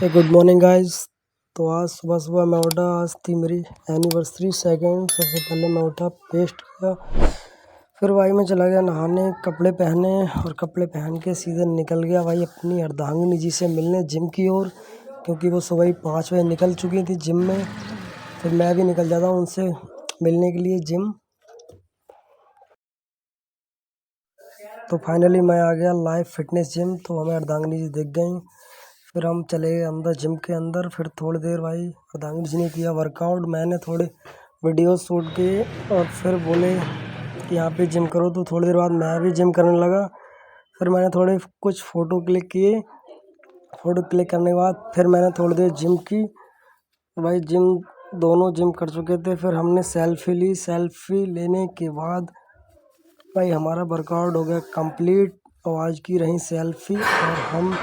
Good morning guys. तो आज सुबह सुबह मैं उठा। आज थी मेरी एनिवर्सरी सेकंड। सबसे पहले मैं उठा, पेस्ट किया, फिर भाई मैं चला गया नहाने, कपड़े पहने और कपड़े पहन के सीधे निकल गया भाई अपनी अर्धांगिनी जी से मिलने जिम की ओर, क्योंकि वो सुबह ही 5 बजे निकल चुकी थी जिम में। फिर मैं भी निकल जाता हूँ उनसे मिलने के लिए जिम। तो फाइनली मैं आ गया लाइव फिटनेस जिम। तो हमें अर्धांगिनी जी दिख गई। फिर हम चले गए अंदर जिम के अंदर। फिर थोड़ी देर भाई अर्धांगिनी जी ने किया वर्कआउट, मैंने थोड़े वीडियो शूट किए और फिर बोले कि यहाँ पे जिम करो। तो थोड़ी देर बाद मैं भी जिम करने लगा। फिर मैंने थोड़े कुछ फ़ोटो क्लिक किए। फ़ोटो क्लिक करने के बाद फिर मैंने थोड़ी देर जिम की। भाई दोनों जिम कर चुके थे। फिर हमने सेल्फी ली। सेल्फी लेने के बाद भाई हमारा वर्कआउट हो गया कंप्लीट। और आज की रही सेल्फी और हम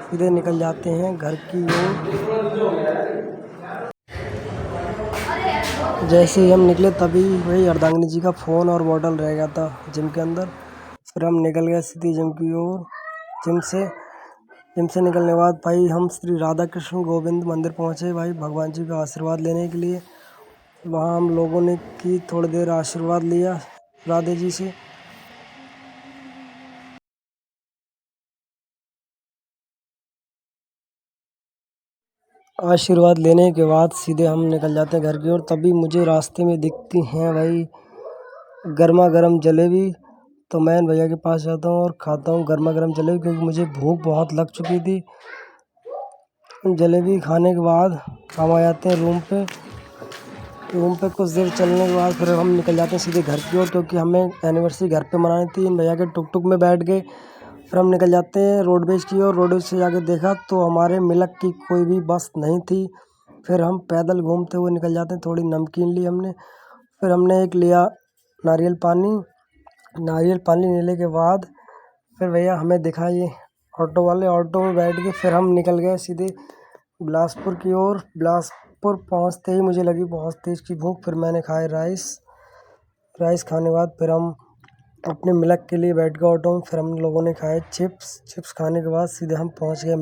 सीधे निकल जाते हैं घर की ओर। जैसे ही हम निकले तभी वही अर्धांगिनी जी का फ़ोन और बॉटल रह गया था जिम के अंदर। फिर हम निकल गए सीधी जिम की ओर। जिम से निकलने के बाद भाई हम श्री राधा कृष्ण गोविंद मंदिर पहुँचे भाई भगवान जी का आशीर्वाद लेने के लिए। वहाँ हम लोगों ने की थोड़ी देर आशीर्वाद लिया राधे जी से। आशीर्वाद लेने के बाद सीधे हम निकल जाते हैं घर की ओर। तभी मुझे रास्ते में दिखती हैं भाई गर्मा गर्म जलेबी। तो मैं भैया के पास जाता हूँ और खाता हूँ गर्मा गर्म जलेबी, क्योंकि मुझे भूख बहुत लग चुकी थी। जलेबी खाने के बाद हम आ जाते हैं रूम पे। कुछ देर चलने के बाद फिर हम निकल जाते हैं सीधे घर की ओर, क्योंकि हमें एनिवर्सरी घर पे मनानी थी। इन भैया के टुक में बैठ गए। फिर हम निकल जाते हैं रोडवेज की ओर। रोडवेज से जाके देखा तो हमारे मिलक की कोई भी बस नहीं थी। फिर हम पैदल घूमते हुए निकल जाते हैं। थोड़ी नमकीन ली हमने। फिर हमने एक लिया नारियल पानी। लेने के बाद फिर भैया हमें दिखाइए ऑटो वाले। ऑटो में बैठ के फिर हम निकल गए सीधे बिलासपुर की ओर। बिलासपुर पहुंचते ही मुझे लगी बहुत तेज़ की भूख। फिर मैंने खाए राइस खाने के बाद फिर हम अपने मिलक के लिए बैठ गए ऑटो में। फिर हम लोगों ने खाए चिप्स खाने के बाद सीधे हम पहुंच गए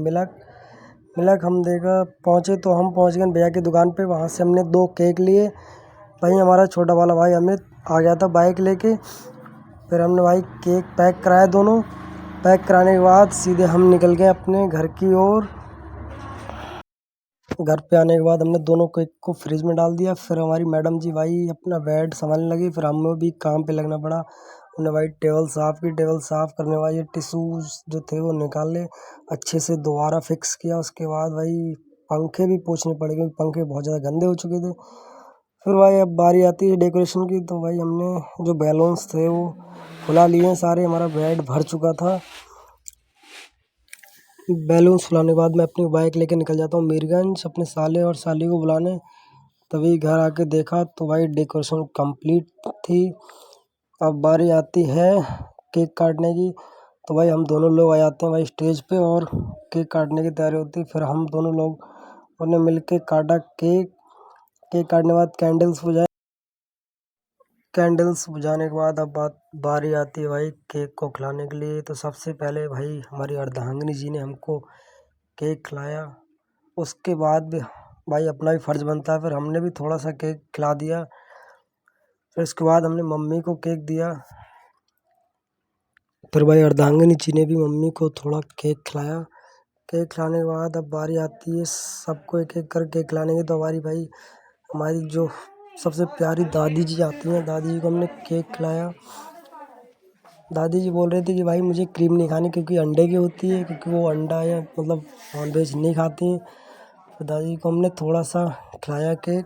मिलक हम देखा पहुंचे तो हम पहुंच गए भैया की दुकान पे। वहाँ से हमने 2 केक लिए। वहीं हमारा छोटा वाला भाई अमित आ गया था बाइक लेके। फिर हमने भाई केक पैक कराया दोनों। पैक कराने के बाद सीधे हम निकल गए अपने घर की ओर। घर पे आने के बाद हमने दोनों केक को फ्रिज में डाल दिया। फिर हमारी मैडम जी भाई अपना बेड संभालने लगी। फिर हमें भी काम पे लगना पड़ा। हमने भाई टेबल साफ़ की। टेबल साफ़ करने वाले टिश्यूज़ जो थे वो निकाले, अच्छे से दोबारा फिक्स किया। उसके बाद भाई पंखे भी पोंछने पड़े, क्योंकि पंखे बहुत ज़्यादा गंदे हो चुके थे। फिर भाई अब बारी आती है डेकोरेशन की। तो भाई हमने जो बैलून्स थे वो फुला लिए सारे। हमारा बेड भर चुका था। बैलून्स फुलाने के बाद मैं अपनी बाइक लेके निकल जाता हूँ मीरगंज अपने साले और साली को बुलाने। तभी घर आके देखा तो भाई डेकोरेशन कंप्लीट थी। अब बारी आती है केक काटने की। तो भाई हम दोनों लोग आ जाते हैं भाई स्टेज पे और केक काटने की तैयारी होती है। फिर हम दोनों लोग ने मिल के काटा केक काटने के बाद कैंडल्स बुझाने के बाद अब बारी आती है भाई केक को खिलाने के लिए। तो सबसे पहले भाई हमारी अर्धांगिनी जी ने हमको केक खिलाया। उसके बाद भी भाई अपना भी फ़र्ज़ बनता है, फिर हमने भी थोड़ा सा केक खिला दिया। फिर उसके बाद हमने मम्मी को केक दिया। फिर भाई अर्धांगिनी जी ने भी मम्मी को थोड़ा केक खिलाया। केक खिलाने के बाद अब बारी आती है सबको एक एक कर केक खिलाने की। तो हमारी जो सबसे प्यारी दादी जी आती हैं, दादी जी को हमने केक खिलाया। दादी जी बोल रही थी कि भाई मुझे क्रीम नहीं खानी, क्योंकि अंडे की होती है, क्योंकि वो अंडा या मतलब नॉनवेज नहीं खाती हैं। तो दादी जी को हमने थोड़ा सा खिलाया केक।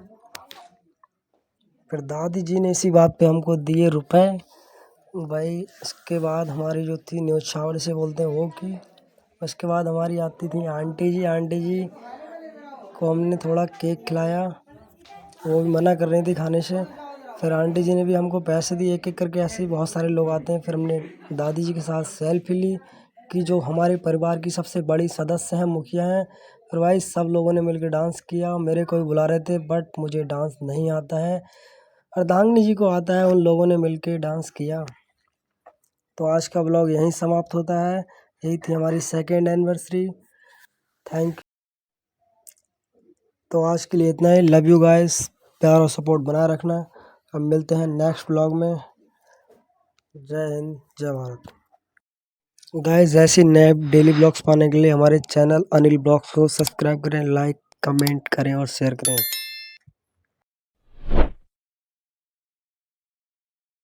फिर दादी जी ने इसी बात पे हमको दिए रुपए भाई। इसके बाद हमारी जो थी न्योछावर से बोलते हैं वो की। उसके बाद हमारी आती थी आंटी जी को हमने थोड़ा केक खिलाया। वो भी मना कर रही थी खाने से। फिर आंटी जी ने भी हमको पैसे दिए एक एक करके। ऐसे ही बहुत सारे लोग आते हैं। फिर हमने दादी जी के साथ सेल्फी ली, कि जो हमारे परिवार की सबसे बड़ी सदस्य हैं, मुखिया हैं। फिर भाई सब लोगों ने मिलकर डांस किया। मेरे को भी बुला रहे थे बट मुझे डांस नहीं आता है। अर्धांगिनी जी को आता है। उन लोगों ने मिलकर डांस किया। तो आज का ब्लॉग यहीं समाप्त होता है। यही थी हमारी सेकेंड एनिवर्सरी। थैंक तो आज के लिए इतना ही। लव यू गाइस, प्यार और सपोर्ट बनाए रखना। अब मिलते हैं नेक्स्ट ब्लॉग में। जय हिंद, जय भारत। गाइस ऐसे नए डेली ब्लॉग्स पाने के लिए हमारे चैनल अनिल ब्लॉग्स को सब्सक्राइब करें, लाइक कमेंट करें और शेयर करें।